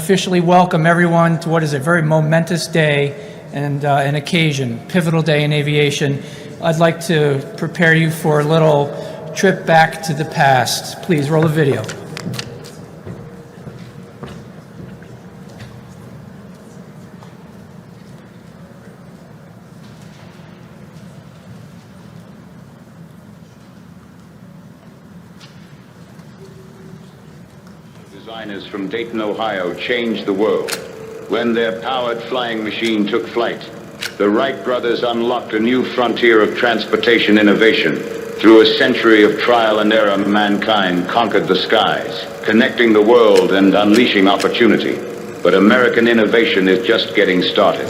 officially welcome everyone to what is a very momentous day and an occasion, pivotal day in aviation. I'd like to prepare you for a little trip back to the past. Please roll the video. Designers from Dayton, Ohio changed the world. When their powered flying machine took flight, the Wright brothers unlocked a new frontier of transportation innovation. Through a century of trial and error, mankind conquered the skies, connecting the world and unleashing opportunity. But American innovation is just getting started.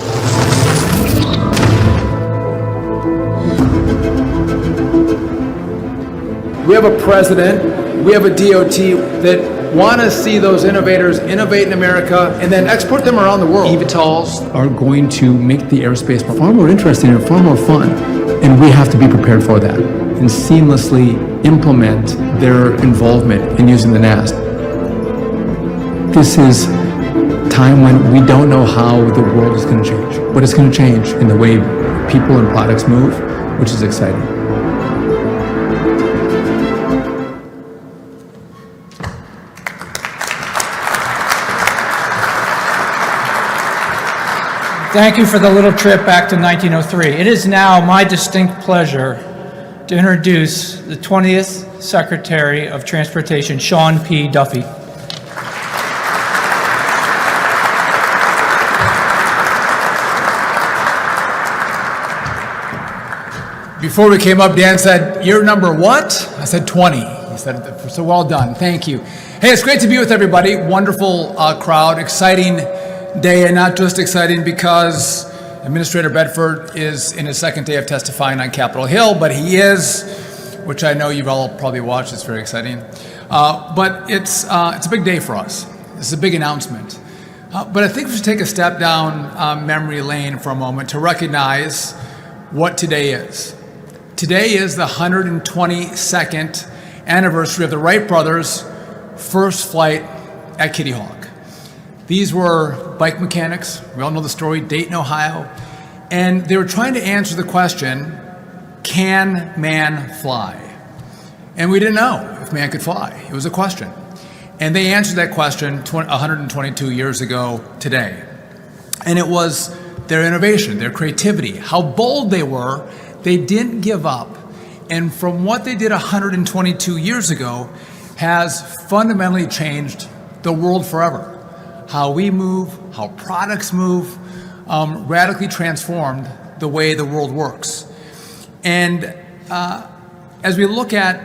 We have a president, we have a DOT that want to see those innovators innovate in America and then export them around the world. eVTOLs are going to make the airspace far more interesting and far more fun, and we have to be prepared for that and seamlessly implement their involvement in using the NAST. This is time when we don't know how the world is going to change, but it's going to change in the way people and products move, which is exciting. Thank you for the little trip back to 1903. It is now my distinct pleasure to introduce the 20th Secretary of Transportation, Sean P. Duffy. Before we came up, Dan said, "You're number what?" I said 20. He said, "So well done, thank you." Hey, it's great to be with everybody. Wonderful crowd, exciting day, and not just exciting because Administrator Bedford is in his second day of testifying on Capitol Hill, but he is, which I know you've all probably watched, it's very exciting. But it's a big day for us. This is a big announcement. But I think we should take a step down memory lane for a moment to recognize what today is. Today is the 122nd anniversary of the Wright brothers' first flight at Kitty Hawk. These were bike mechanics, we all know the story, Dayton, Ohio, and they were trying to answer the question, can man fly? And we didn't know if man could fly. It was a question. And they answered that question 122 years ago today. And it was their innovation, their creativity, how bold they were. They didn't give up. And from what they did 122 years ago has fundamentally changed the world forever. How we move, how products move, radically transformed the way the world works. And as we look at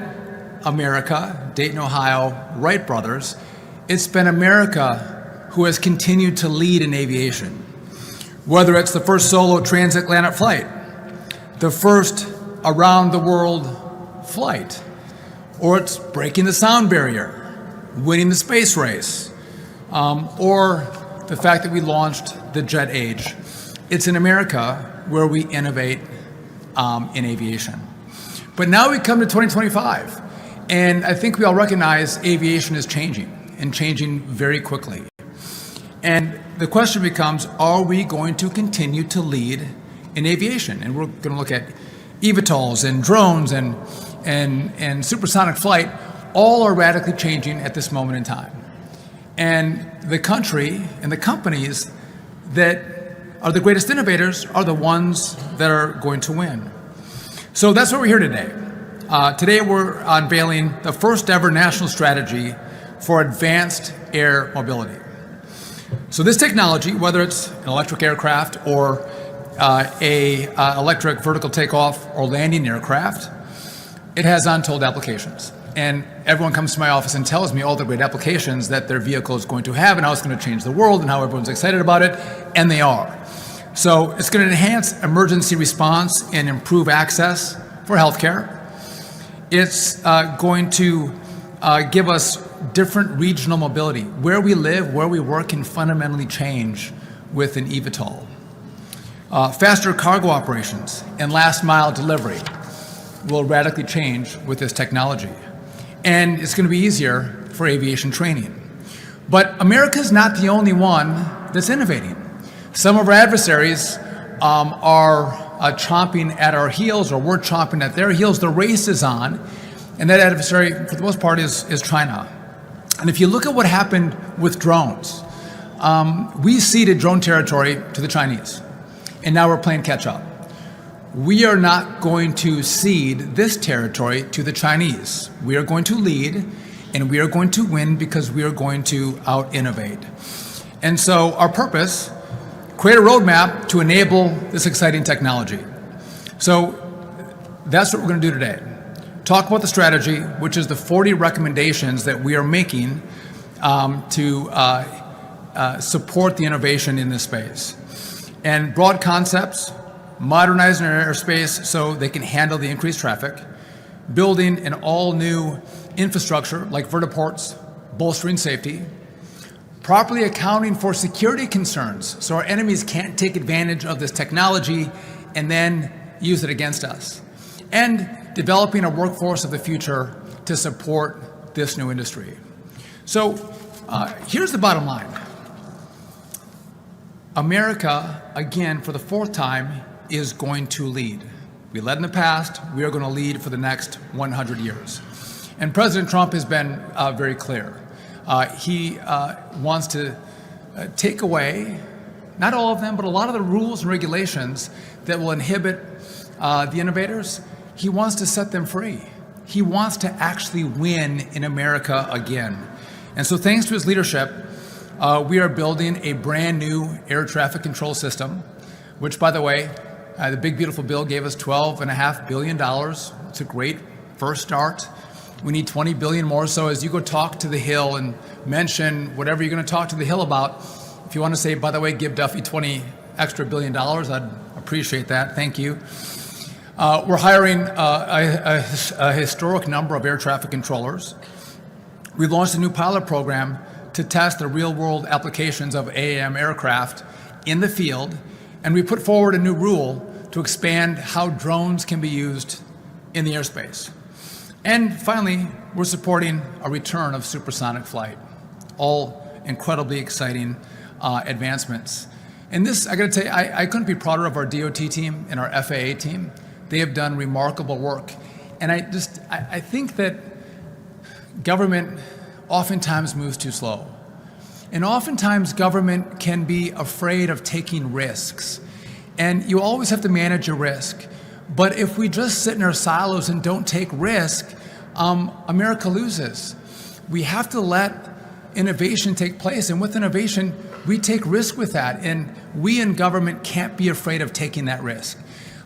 America, Dayton, Ohio, Wright brothers, it's been America who has continued to lead in aviation. Whether it's the first solo transatlantic flight, the first around the world flight, or it's breaking the sound barrier, winning the space race, or the fact that we launched the jet age. It's in America where we innovate in aviation. But now we come to 2025, and I think we all recognize aviation is changing, and changing very quickly. And the question becomes, are we going to continue to lead in aviation? And we're going to look at eVTOLs and drones and supersonic flight. All are radically changing at this moment in time. And the country and the companies that are the greatest innovators are the ones that are going to win. So that's why we're here today. Today we're unveiling the first ever national strategy for advanced air mobility. So this technology, whether it's an electric aircraft or electric vertical takeoff or landing aircraft, it has untold applications. And everyone comes to my office and tells me all the great applications that their vehicle is going to have and how it's going to change the world and how everyone's excited about it, and they are. So it's going to enhance emergency response and improve access for healthcare. It's going to give us different regional mobility. Where we live, where we work can fundamentally change with an eVTOL. Faster cargo operations and last mile delivery will radically change with this technology. And it's going to be easier for aviation training. But America's not the only one that's innovating. Some of our adversaries are chomping at our heels, or we're chomping at their heels. The race is on, and that adversary, for the most part, is China. And if you look at what happened with drones, we ceded drone territory to the Chinese, and now we're playing catch up. We are not going to cede this territory to the Chinese. We are going to lead, and we are going to win because we are going to out-innovate. And so our purpose, create a roadmap to enable this exciting technology. So that's what we're going to do today. Talk about the strategy, which is the 40 recommendations that we are making to support the innovation in this space. And broad concepts, modernizing our airspace so they can handle the increased traffic, building an all-new infrastructure like vertiports, bolstering safety, properly accounting for security concerns so our enemies can't take advantage of this technology and then use it against us, and developing a workforce of the future to support this new industry. So here's the bottom line. America, again, for the fourth time, is going to lead. We led in the past, we are going to lead for the next 100 years. And President Trump has been very clear. He wants to take away, not all of them, but a lot of the rules and regulations that will inhibit the innovators. He wants to set them free. He wants to actually win in America again. And so thanks to his leadership, we are building a brand new air traffic control system, which, by the way, the big beautiful bill gave us $12.5 billion. It's a great first start. We need 20 billion more. So as you go talk to the Hill and mention whatever you're going to talk to the Hill about, if you want to say, by the way, give Duffy 20 extra $1 billion, I'd appreciate that. Thank you. We're hiring a historic number of air traffic controllers. We've launched a new pilot program to test the real-world applications of AAM aircraft in the field, and we put forward a new rule to expand how drones can be used in the airspace. And finally, we're supporting a return of supersonic flight. All incredibly exciting advancements. And this, I gotta tell you, I couldn't be prouder of our DOT team and our FAA team. They have done remarkable work. And I think that government oftentimes moves too slow. And oftentimes government can be afraid of taking risks. And you always have to manage your risk. But if we just sit in our silos and don't take risk, America loses. We have to let innovation take place. And with innovation, we take risk with that. And we in government can't be afraid of taking that risk.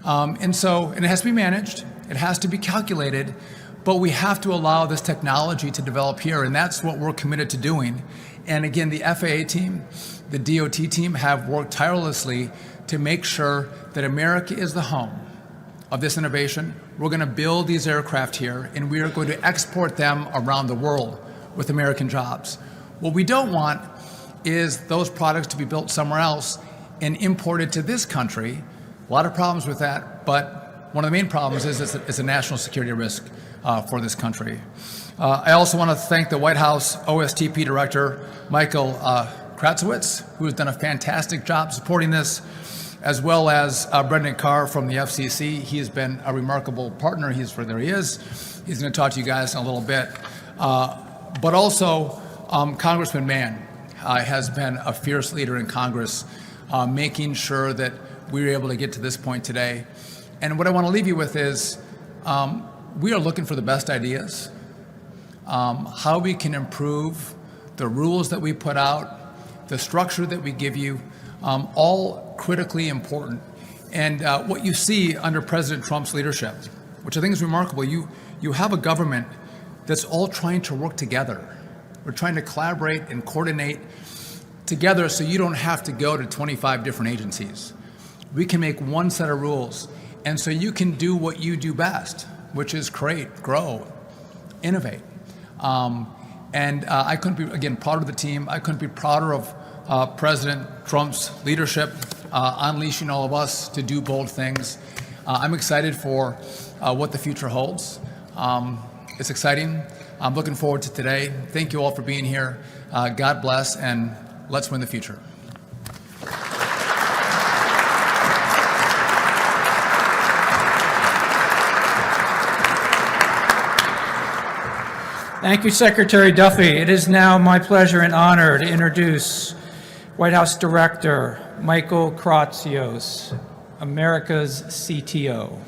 And it has to be managed. It has to be calculated. But we have to allow this technology to develop here. And that's what we're committed to doing. And again, the FAA team, the DOT team have worked tirelessly to make sure that America is the home of this innovation. We're going to build these aircraft here, and we are going to export them around the world with American jobs. What we don't want is those products to be built somewhere else and imported to this country. A lot of problems with that, but one of the main problems is it's a national security risk for this country. I also want to thank the White House OSTP Director, Michael Kratzowitz, who has done a fantastic job supporting this, as well as Brendan Carr from the FCC. He has been a remarkable partner. There he is. He's going to talk to you guys in a little bit. But also, Congressman Mann has been a fierce leader in Congress, making sure that we were able to get to this point today. And what I want to leave you with is, we are looking for the best ideas, how we can improve the rules that we put out, the structure that we give you, all critically important. And what you see under President Trump's leadership, which I think is remarkable, you have a government that's all trying to work together. We're trying to collaborate and coordinate together so you don't have to go to 25 different agencies. We can make one set of rules, and so you can do what you do best, which is create, grow, innovate. I couldn't be, again, prouder of the team. I couldn't be prouder of President Trump's leadership, unleashing all of us to do bold things. I'm excited for what the future holds. It's exciting. I'm looking forward to today. Thank you all for being here. God bless, and let's win the future. Thank you, Secretary Duffy. It is now my pleasure and honor to introduce White House Director Michael Kratsios, America's CTO.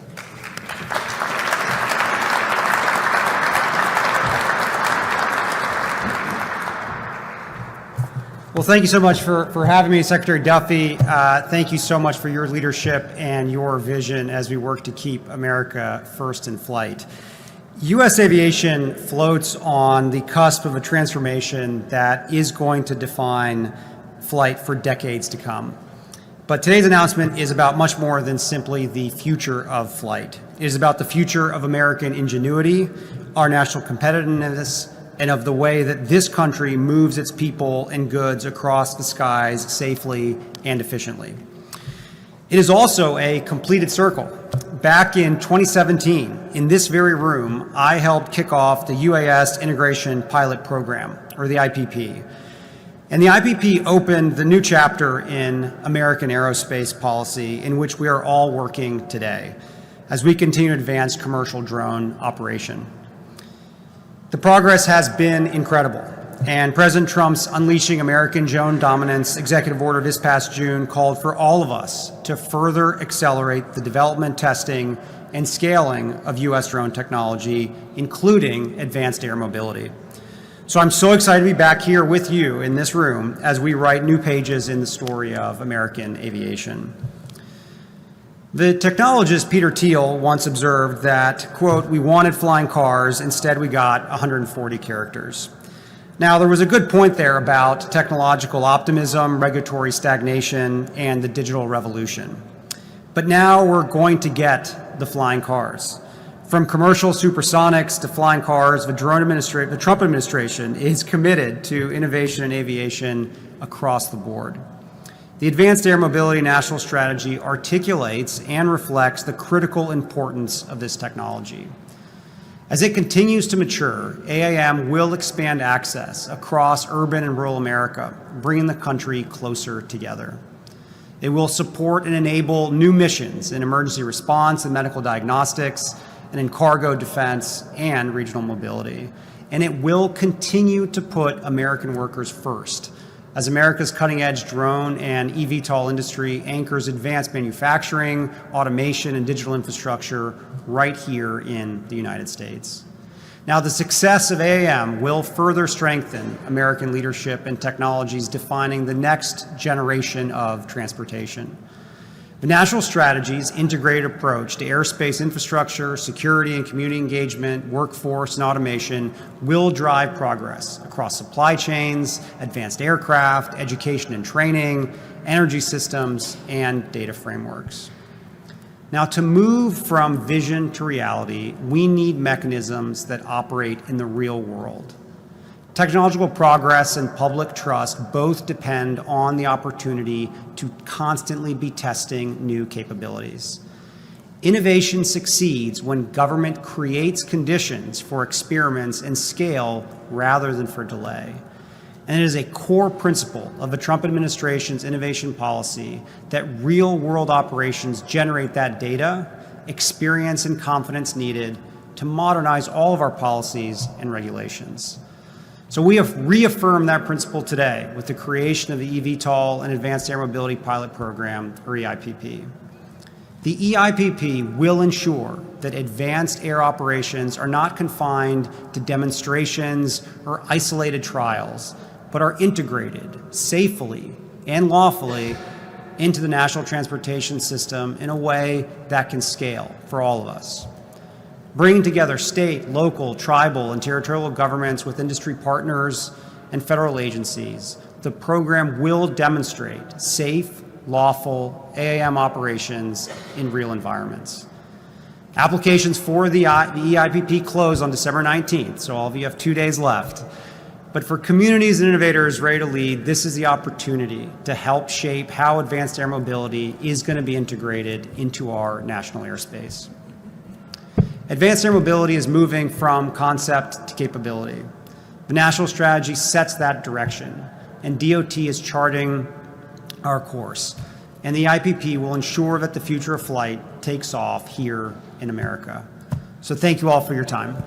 Well, thank you so much for having me, Secretary Duffy. Thank you so much for your leadership and your vision as we work to keep America first in flight. U.S. aviation floats on the cusp of a transformation that is going to define flight for decades to come. But today's announcement is about much more than simply the future of flight. It is about the future of American ingenuity, our national competitiveness, and of the way that this country moves its people and goods across the skies safely and efficiently. It is also a completed circle. Back in 2017, in this very room, I helped kick off the UAS Integration Pilot Program, or the IPP. And the IPP opened the new chapter in American aerospace policy in which we are all working today as we continue to advance commercial drone operation. The progress has been incredible, and President Trump's Unleashing American Drone Dominance executive order this past June called for all of us to further accelerate the development, testing, and scaling of U.S. drone technology, including advanced air mobility. So I'm so excited to be back here with you in this room as we write new pages in the story of American aviation. The technologist Peter Thiel once observed that, quote, "we wanted flying cars, instead we got 140 characters." Now, there was a good point there about technological optimism, regulatory stagnation, and the digital revolution. But now we're going to get the flying cars. From commercial supersonics to flying cars, the Trump administration is committed to innovation in aviation across the board. The Advanced Air Mobility National Strategy articulates and reflects the critical importance of this technology. As it continues to mature, AAM will expand access across urban and rural America, bringing the country closer together. It will support and enable new missions in emergency response and medical diagnostics, and in cargo defense and regional mobility. And it will continue to put American workers first, as America's cutting-edge drone and eVTOL industry anchors advanced manufacturing, automation, and digital infrastructure right here in the United States. Now, the success of AAM will further strengthen American leadership and technologies defining the next generation of transportation. The national strategy's integrated approach to airspace infrastructure, security and community engagement, workforce, and automation will drive progress across supply chains, advanced aircraft, education and training, energy systems, and data frameworks. Now, to move from vision to reality, we need mechanisms that operate in the real world. Technological progress and public trust both depend on the opportunity to constantly be testing new capabilities. Innovation succeeds when government creates conditions for experiments and scale rather than for delay. And it is a core principle of the Trump administration's innovation policy that real-world operations generate that data, experience, and confidence needed to modernize all of our policies and regulations. So we have reaffirmed that principle today with the creation of the eVTOL and Advanced Air Mobility Pilot Program, or EIPP. The EIPP will ensure that advanced air operations are not confined to demonstrations or isolated trials, but are integrated safely and lawfully into the national transportation system in a way that can scale for all of us. Bringing together state, local, tribal, and territorial governments with industry partners and federal agencies, the program will demonstrate safe, lawful AAM operations in real environments. Applications for the EIPP close on December 19th, so all of you have 2 days left. But for communities and innovators ready to lead, this is the opportunity to help shape how advanced air mobility is going to be integrated into our national airspace. Advanced air mobility is moving from concept to capability. The national strategy sets that direction, and DOT is charting our course. And the IPP will ensure that the future of flight takes off here in America. So thank you all for your time.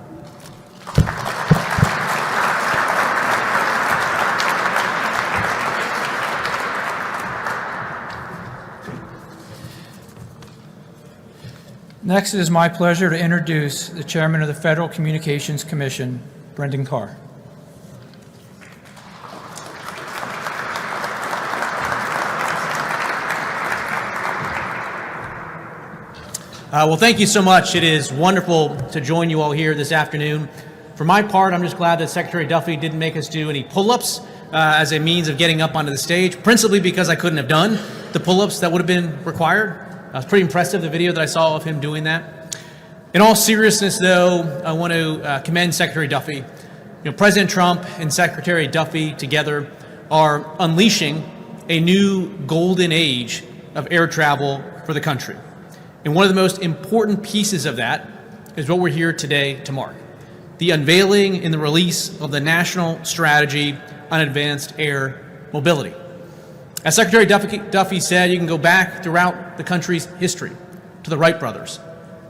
Next, it is my pleasure to introduce the Chairman of the Federal Communications Commission, Brendan Carr. Well, thank you so much. It is wonderful to join you all here this afternoon. For my part, I'm just glad that Secretary Duffy didn't make us do any pull-ups as a means of getting up onto the stage, principally because I couldn't have done the pull-ups that would have been required. It was pretty impressive, the video that I saw of him doing that. In all seriousness, though, I want to commend Secretary Duffy. You know, President Trump and Secretary Duffy together are unleashing a new golden age of air travel for the country. And one of the most important pieces of that is what we're here today to mark: the unveiling and the release of the National Strategy on Advanced Air Mobility. As Secretary Duffy said, you can go back throughout the country's history to the Wright brothers.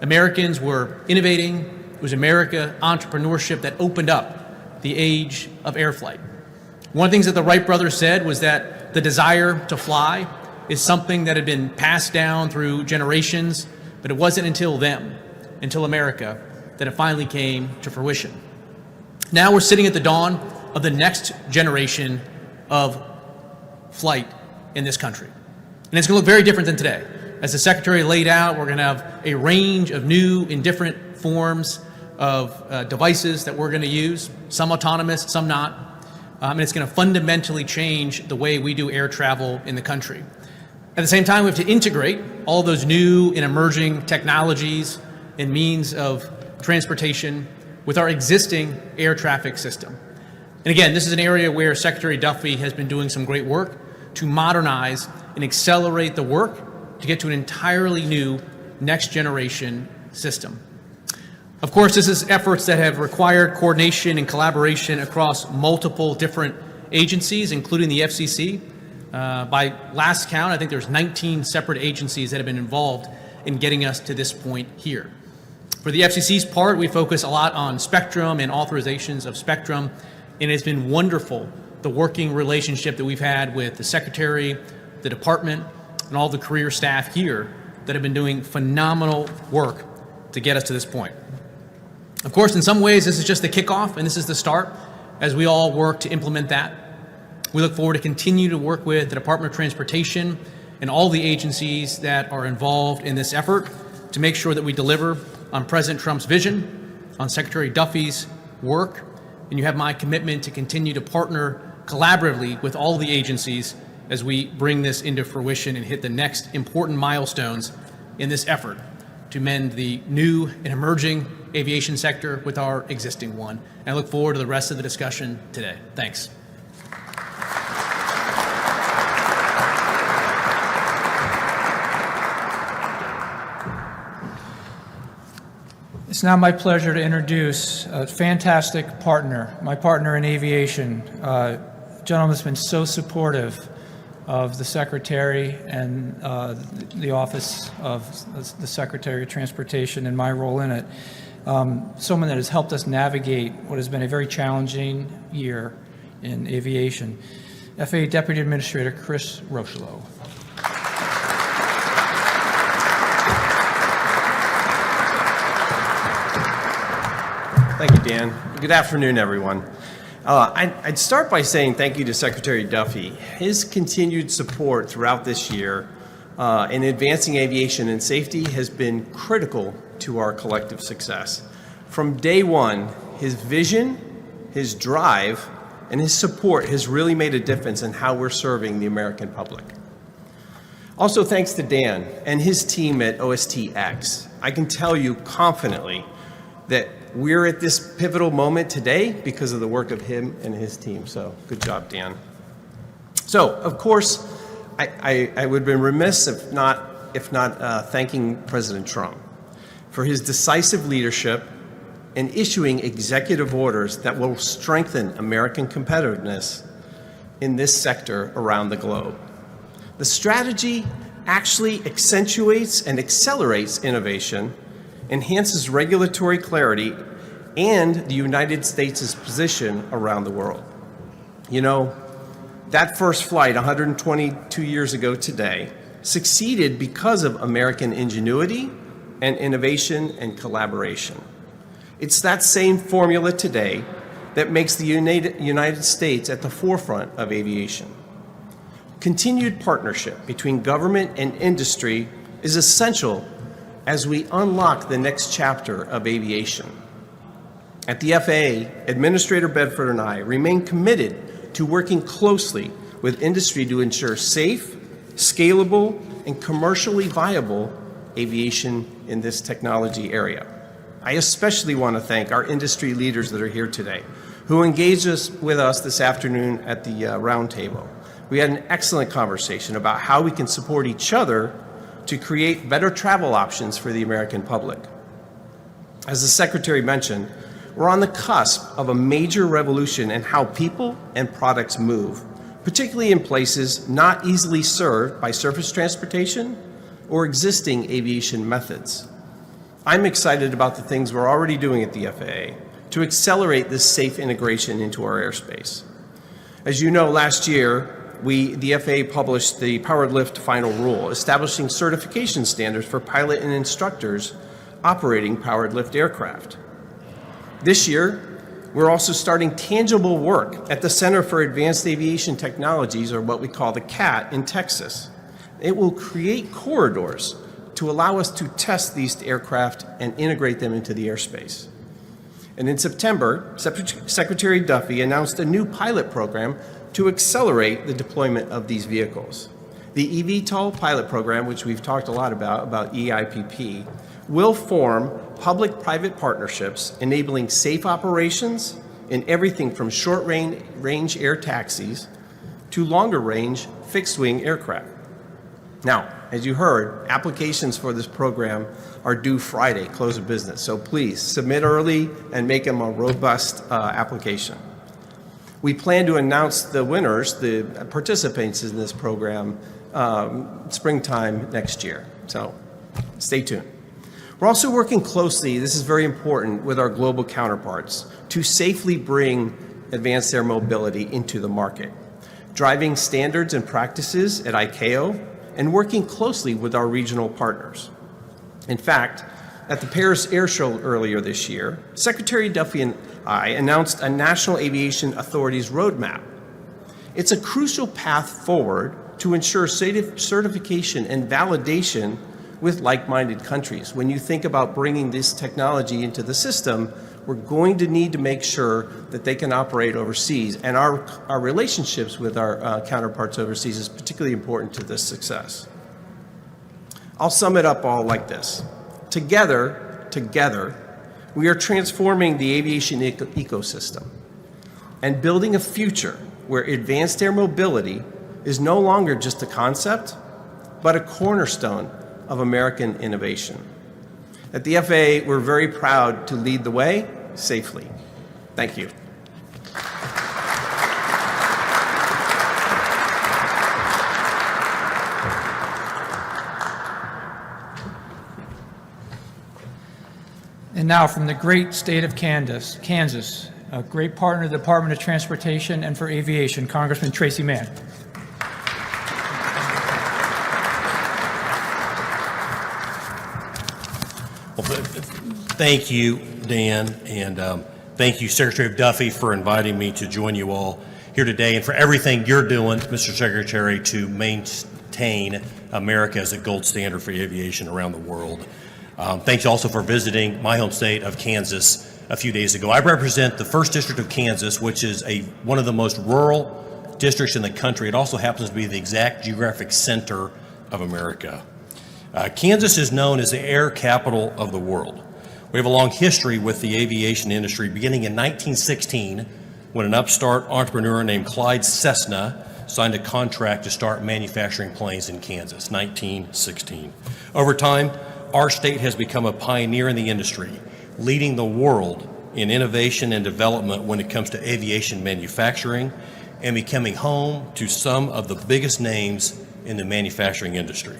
Americans were innovating. It was America entrepreneurship that opened up the age of air flight. One of the things that the Wright brothers said was that the desire to fly is something that had been passed down through generations, but it wasn't until them, until America, that it finally came to fruition. Now we're sitting at the dawn of the next generation of flight in this country. And it's going to look very different than today. As the Secretary laid out, we're going to have a range of new and different forms of devices that we're going to use, some autonomous, some not. And it's going to fundamentally change the way we do air travel in the country. At the same time, we have to integrate all those new and emerging technologies and means of transportation with our existing air traffic system. And again, this is an area where Secretary Duffy has been doing some great work to modernize and accelerate the work to get to an entirely new next generation system. Of course, this is efforts that have required coordination and collaboration across multiple different agencies, including the FCC. By last count, I think there's 19 separate agencies that have been involved in getting us to this point here. For the FCC's part, we focus a lot on spectrum and authorizations of spectrum, and it's been wonderful, the working relationship that we've had with the Secretary, the Department, and all the career staff here that have been doing phenomenal work to get us to this point. Of course, in some ways, this is just the kickoff, and this is the start as we all work to implement that. We look forward to continue to work with the Department of Transportation and all the agencies that are involved in this effort to make sure that we deliver on President Trump's vision, on Secretary Duffy's work, and you have my commitment to continue to partner collaboratively with all the agencies as we bring this into fruition and hit the next important milestones in this effort to mend the new and emerging aviation sector with our existing one. And I look forward to the rest of the discussion today. Thanks. It's now my pleasure to introduce a fantastic partner, my partner in aviation. A gentleman that's been so supportive of the Secretary and the Office of the Secretary of Transportation and my role in it. Someone that has helped us navigate what has been a very challenging year in aviation. FAA Deputy Administrator Chris Rocheleau. Thank you, Dan. Good afternoon, everyone. I'd start by saying thank you to Secretary Duffy. His continued support throughout this year in advancing aviation and safety has been critical to our collective success. From day one, his vision, his drive, and his support has really made a difference in how we're serving the American public. Also, thanks to Dan and his team at OSTX. I can tell you confidently that we're at this pivotal moment today because of the work of him and his team. So good job, Dan. So, of course, I would have been remiss if not thanking President Trump. for his decisive leadership in issuing executive orders that will strengthen American competitiveness in this sector around the globe. The strategy actually accentuates and accelerates innovation, enhances regulatory clarity, and the United States' position around the world. You know, that first flight 122 years ago today succeeded because of American ingenuity and innovation and collaboration. It's that same formula today that makes the United States at the forefront of aviation. Continued partnership between government and industry is essential as we unlock the next chapter of aviation. At the FAA, Administrator Bedford and I remain committed to working closely with industry to ensure safe, scalable, and commercially viable aviation in this technology area. I especially want to thank our industry leaders that are here today, who engaged with us this afternoon at the roundtable. We had an excellent conversation about how we can support each other to create better travel options for the American public. As the Secretary mentioned, we're on the cusp of a major revolution in how people and products move, particularly in places not easily served by surface transportation or existing aviation methods. I'm excited about the things we're already doing at the FAA to accelerate this safe integration into our airspace. As you know, last year, the FAA published the Powered Lift Final Rule, establishing certification standards for pilot and instructors operating powered lift aircraft. This year, we're also starting tangible work at the Center for Advanced Aviation Technologies, or what we call the CAT, in Texas. It will create corridors to allow us to test these aircraft and integrate them into the airspace. And in September, Secretary Duffy announced a new pilot program to accelerate the deployment of these vehicles. The eVTOL pilot program, which we've talked a lot about EIPP, will form public-private partnerships enabling safe operations in everything from short-range air taxis to longer-range fixed-wing aircraft. Now, as you heard, applications for this program are due Friday, close of business. So please submit early and make them a robust application. We plan to announce the winners, the participants in this program, springtime next year. So stay tuned. We're also working closely, this is very important, with our global counterparts to safely bring advanced air mobility into the market, driving standards and practices at ICAO, and working closely with our regional partners. In fact, at the Paris Air Show earlier this year, Secretary Duffy and I announced a National Aviation Authority's roadmap. It's a crucial path forward to ensure certification and validation with like-minded countries. When you think about bringing this technology into the system, we're going to need to make sure that they can operate overseas, and our relationships with our counterparts overseas is particularly important to this success. I'll sum it up all like this. Together, we are transforming the aviation ecosystem and building a future where advanced air mobility is no longer just a concept, but a cornerstone of American innovation. At the FAA, we're very proud to lead the way safely. Thank you. And now from the great state of Kansas, a great partner of the Department of Transportation and for Aviation, Congressman Tracy Mann. Well, thank you, Dan, and thank you, Secretary Duffy, for inviting me to join you all here today and for everything you're doing, Mr. Secretary, to maintain America as a gold standard for aviation around the world. Thanks also for visiting my home state of Kansas a few days ago. I represent the 1st District of Kansas, which is one of the most rural districts in the country. It also happens to be the exact geographic center of America. Kansas is known as the air capital of the world. We have a long history with the aviation industry, beginning in 1916, when an upstart entrepreneur named Clyde Cessna signed a contract to start manufacturing planes in Kansas, 1916. Over time, our state has become a pioneer in the industry, leading the world in innovation and development when it comes to aviation manufacturing and becoming home to some of the biggest names in the manufacturing industry.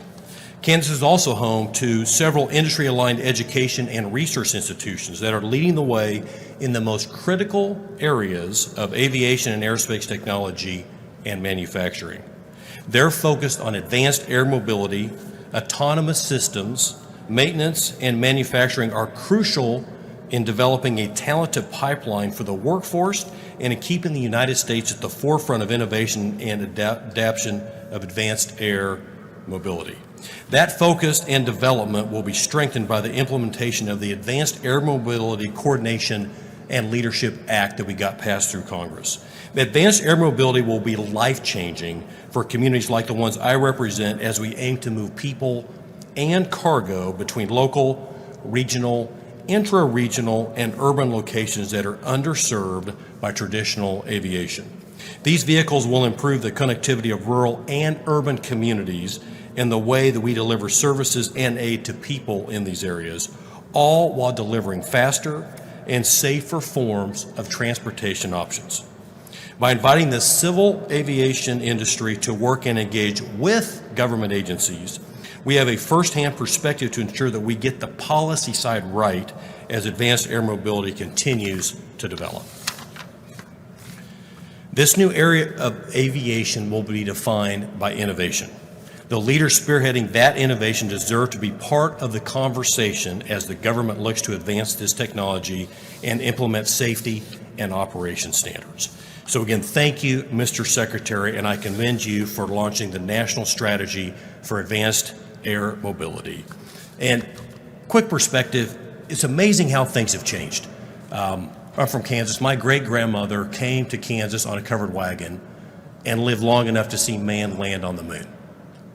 Kansas is also home to several industry-aligned education and research institutions that are leading the way in the most critical areas of aviation and aerospace technology and manufacturing. They're focused on advanced air mobility, autonomous systems, maintenance, and manufacturing are crucial in developing a talented pipeline for the workforce and in keeping the United States at the forefront of innovation and adaptation of advanced air mobility. That focus and development will be strengthened by the implementation of the Advanced Air Mobility Coordination and Leadership Act that we got passed through Congress. Advanced air mobility will be life-changing for communities like the ones I represent as we aim to move people and cargo between local, regional, intra-regional, and urban locations that are underserved by traditional aviation. These vehicles will improve the connectivity of rural and urban communities and the way that we deliver services and aid to people in these areas, all while delivering faster and safer forms of transportation options. By inviting the civil aviation industry to work and engage with government agencies, we have a firsthand perspective to ensure that we get the policy side right as advanced air mobility continues to develop. This new area of aviation will be defined by innovation. The leaders spearheading that innovation deserve to be part of the conversation as the government looks to advance this technology and implement safety and operation standards. So again, thank you, Mr. Secretary, and I commend you for launching the National Strategy for Advanced Air Mobility. And quick perspective, it's amazing how things have changed. I'm from Kansas. My great-grandmother came to Kansas on a covered wagon and lived long enough to see man land on the moon.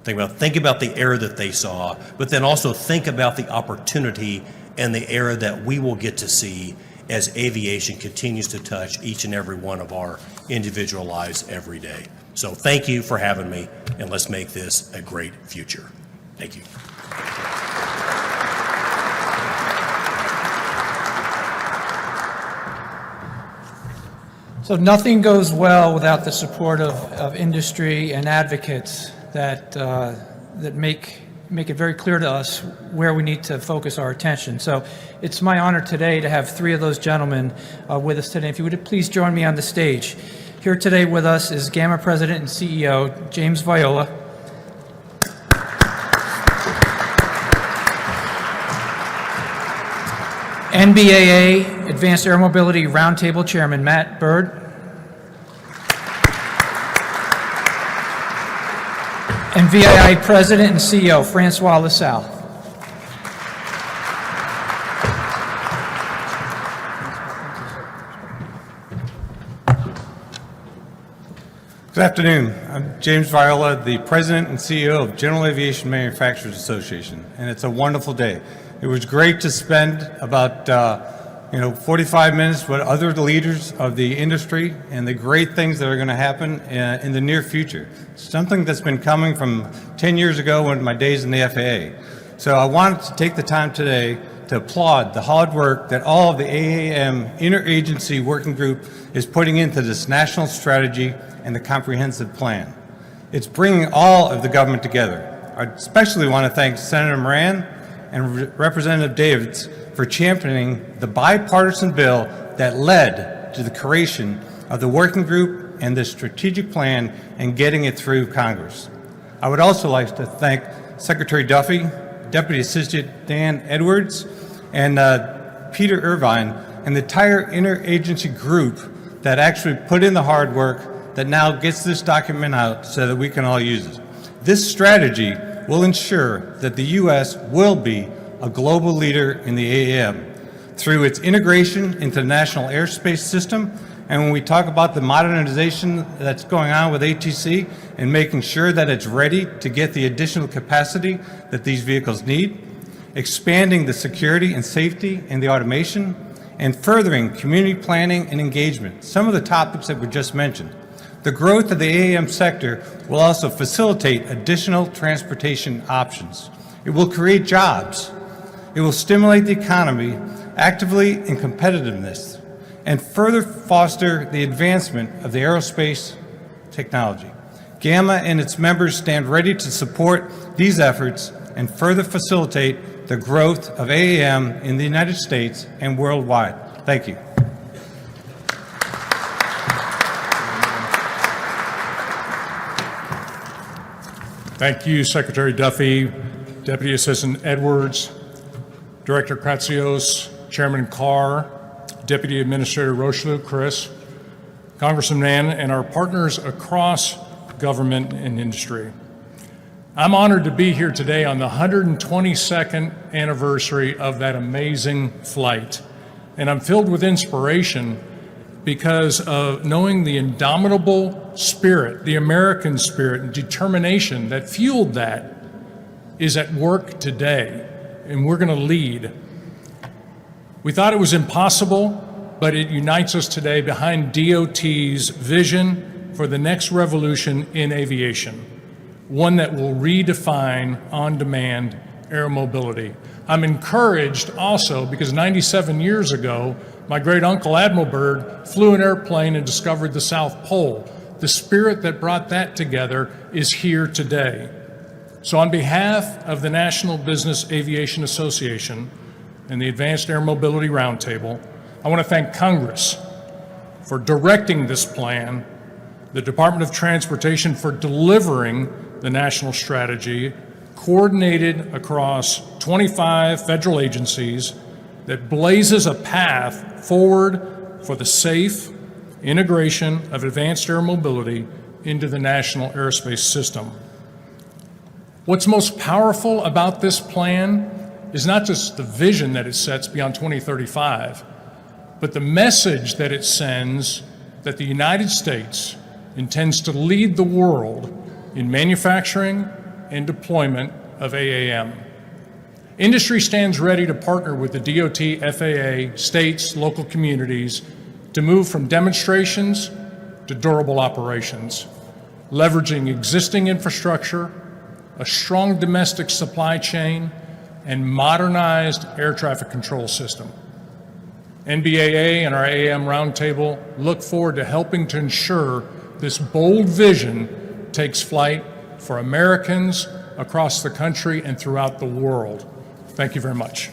Think about the era that they saw, but then also think about the opportunity and the era that we will get to see as aviation continues to touch each and every one of our individual lives every day. So thank you for having me, and let's make this a great future. Thank you. So nothing goes well without the support of industry and advocates that make it very clear to us where we need to focus our attention. So it's my honor today to have three of those gentlemen with us today. If you would please join me on the stage. Here today with us is GAMA President and CEO James Viola. NBAA Advanced Air Mobility Roundtable Chairman Matt Bird. And VII President and CEO Francois LaSalle. Good afternoon. I'm James Viola, the President and CEO of General Aviation Manufacturers Association, and it's a wonderful day. It was great to spend about 45 minutes with other leaders of the industry and the great things that are going to happen in the near future. Something that's been coming from 10 years ago in my days in the FAA. So I wanted to take the time today to applaud the hard work that all of the AAM interagency working group is putting into this national strategy and the comprehensive plan. It's bringing all of the government together. I especially want to thank Senator Moran and Representative Davids for championing the bipartisan bill that led to the creation of the working group and the strategic plan and getting it through Congress. I would also like to thank Secretary Duffy, Deputy Assistant Dan Edwards, and Peter Irvine, and the entire interagency group that actually put in the hard work that now gets this document out so that we can all use it. This strategy will ensure that the U.S. will be a global leader in the AAM through its integration into the national airspace system. And when we talk about the modernization that's going on with ATC and making sure that it's ready to get the additional capacity that these vehicles need, expanding the security and safety and the automation, and furthering community planning and engagement, some of the topics that were just mentioned. The growth of the AAM sector will also facilitate additional transportation options. It will create jobs It will stimulate the economy actively and competitiveness and further foster the advancement of the aerospace technology. GAMA and its members stand ready to support these efforts and further facilitate the growth of AAM in the United States and worldwide. Thank you. Thank you, Secretary Duffy, Deputy Assistant Edwards, Director Kratsios, Chairman Carr, Deputy Administrator Rocheleau, Chris, Congressman Mann, and our partners across government and industry. I'm honored to be here today on the 122nd anniversary of that amazing flight. And I'm filled with inspiration because of knowing the indomitable spirit, the American spirit and determination that fueled that is at work today, and we're going to lead. We thought it was impossible, but it unites us today behind DOT's vision for the next revolution in aviation, one that will redefine on-demand air mobility. I'm encouraged also because 97 years ago, my great uncle Admiral Byrd flew an airplane and discovered the South Pole. The spirit that brought that together is here today. So on behalf of the National Business Aviation Association and the Advanced Air Mobility Roundtable, I want to thank Congress for directing this plan, the Department of Transportation for delivering the national strategy, coordinated across 25 federal agencies that blazes a path forward for the safe integration of advanced air mobility into the national airspace system. What's most powerful about this plan is not just the vision that it sets beyond 2035, but the message that it sends that the United States intends to lead the world in manufacturing and deployment of AAM. Industry stands ready to partner with the DOT, FAA, states, local communities to move from demonstrations to durable operations, leveraging existing infrastructure, a strong domestic supply chain, and modernized air traffic control system. NBAA and our AAM Roundtable look forward to helping to ensure this bold vision takes flight for Americans across the country and throughout the world. Thank you very much.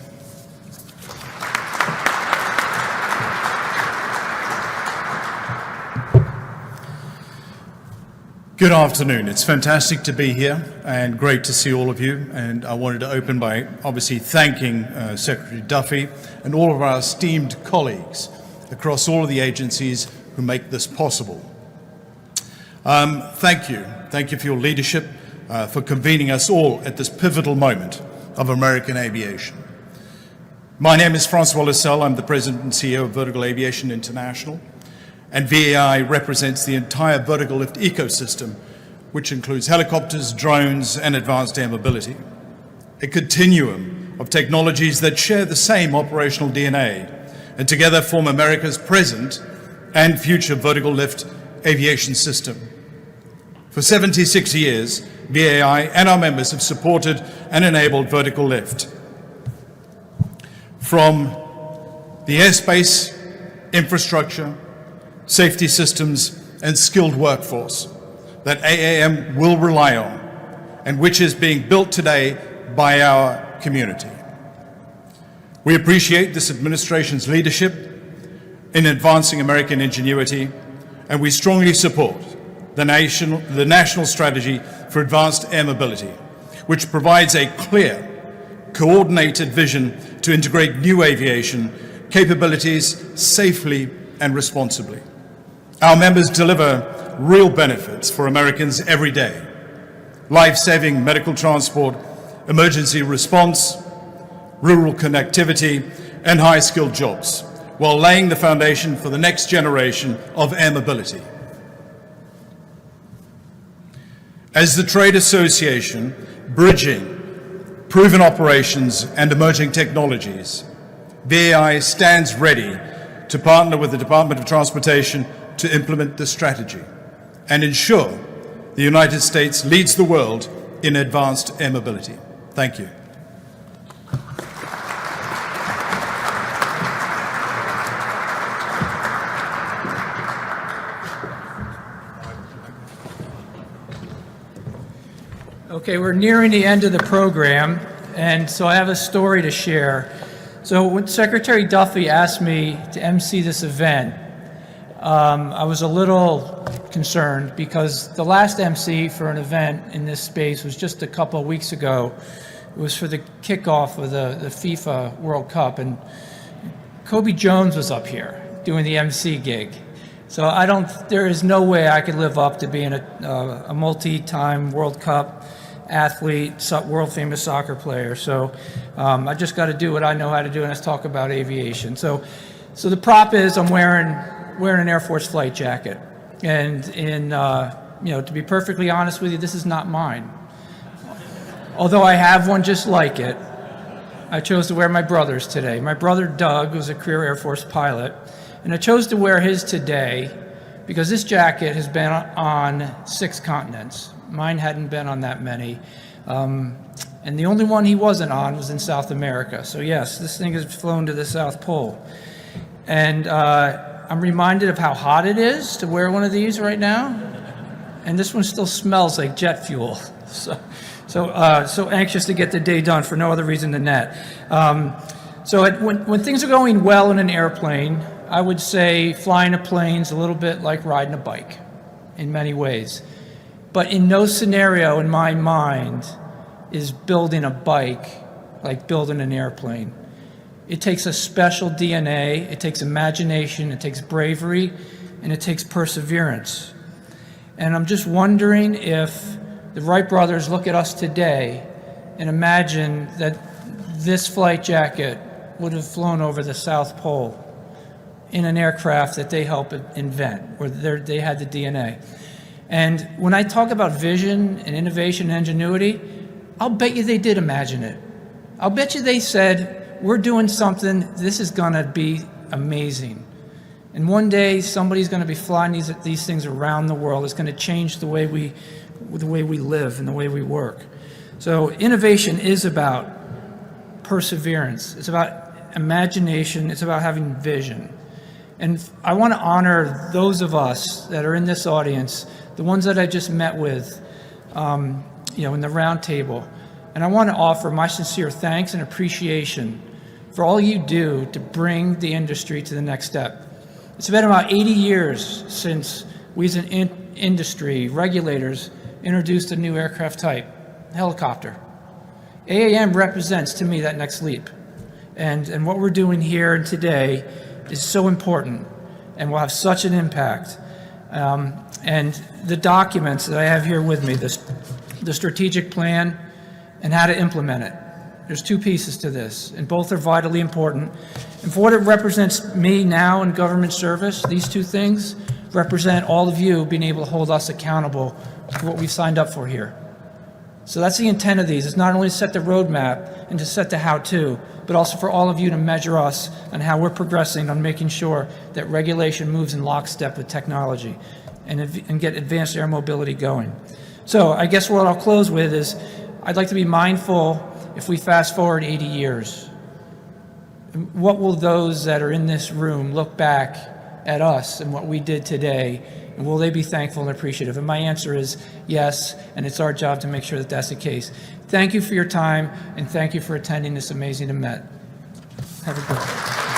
Good afternoon. It's fantastic to be here and great to see all of you. And I wanted to open by obviously thanking Secretary Duffy and all of our esteemed colleagues across all of the agencies who make this possible. Thank you. Thank you for your leadership, for convening us all at this pivotal moment of American aviation. My name is Francois Lassalle. I'm the President and CEO of Vertical Aviation International, and VAI represents the entire vertical lift ecosystem, which includes helicopters, drones, and advanced air mobility, a continuum of technologies that share the same operational DNA and together form America's present and future vertical lift aviation system. For 76 years, VAI and our members have supported and enabled vertical lift. From the airspace, infrastructure, safety systems, and skilled workforce that AAM will rely on, and which is being built today by our community. We appreciate this administration's leadership in advancing American ingenuity, and we strongly support the national strategy for advanced air mobility, which provides a clear, coordinated vision to integrate new aviation capabilities safely and responsibly. Our members deliver real benefits for Americans every day: life-saving medical transport, emergency response, rural connectivity, and high-skilled jobs, while laying the foundation for the next generation of air mobility. As the trade association bridging proven operations and emerging technologies, VAI stands ready to partner with the Department of Transportation to implement this strategy and ensure the United States leads the world in advanced air mobility. Thank you. Okay, we're nearing the end of the program, and so I have a story to share. So when Secretary Duffy asked me to MC this event, I was a little concerned because the last MC for an event in this space was just a couple of weeks ago. It was for the kickoff of the FIFA World Cup, and Kobe Jones was up here doing the MC gig. So there is no way I could live up to being a multi-time World Cup athlete, world famous soccer player. So I just got to do what I know how to do, and that's talk about aviation. So the prop is I'm wearing an Air Force flight jacket, and to be perfectly honest with you, this is not mine. Although I have one just like it, I chose to wear my brother's today. My brother Doug was a career Air Force pilot, and I chose to wear his today because this jacket has been on 6 continents. Mine hadn't been on that many. And the only one he wasn't on was in South America. So yes, this thing has flown to the South Pole. And I'm reminded of how hot it is to wear one of these right now. And this one still smells like jet fuel. So anxious to get the day done for no other reason than that. When things are going well in an airplane, I would say flying a plane's a little bit like riding a bike in many ways. But in no scenario in my mind is building a bike like building an airplane. It takes a special DNA, it takes imagination, it takes bravery, and it takes perseverance. And I'm just wondering if the Wright brothers look at us today and imagine that this flight jacket would have flown over the South Pole in an aircraft that they helped invent, where they had the DNA. And when I talk about vision and innovation and ingenuity, I'll bet you they did imagine it. I'll bet you they said, we're doing something, this is gonna be amazing. And one day somebody's gonna be flying these things around the world. It's gonna change the way we live and the way we work. So innovation is about perseverance. It's about imagination. It's about having vision. And I want to honor those of us that are in this audience, the ones that I just met with, in the round table. And I want to offer my sincere thanks and appreciation for all you do to bring the industry to the next step. It's been about 80 years since we as an industry, regulators, introduced a new aircraft type, helicopter. AAM represents to me that next leap. And what we're doing here today is so important and will have such an impact. And the documents that I have here with me, the strategic plan and how to implement it. There's 2 pieces to this, and both are vitally important. And for what it represents me now in government service, these 2 things represent all of you being able to hold us accountable for what we've signed up for here. So that's the intent of these. It's not only to set the roadmap and to set the how-to, but also for all of you to measure us on how we're progressing on making sure that regulation moves in lockstep with technology and get advanced air mobility going. So I guess what I'll close with is I'd like to be mindful if we fast forward 80 years. What will those that are in this room look back at us and what we did today, and will they be thankful and appreciative? And my answer is yes, and it's our job to make sure that that's the case. Thank you for your time, and thank you for attending this amazing event. Have a good one.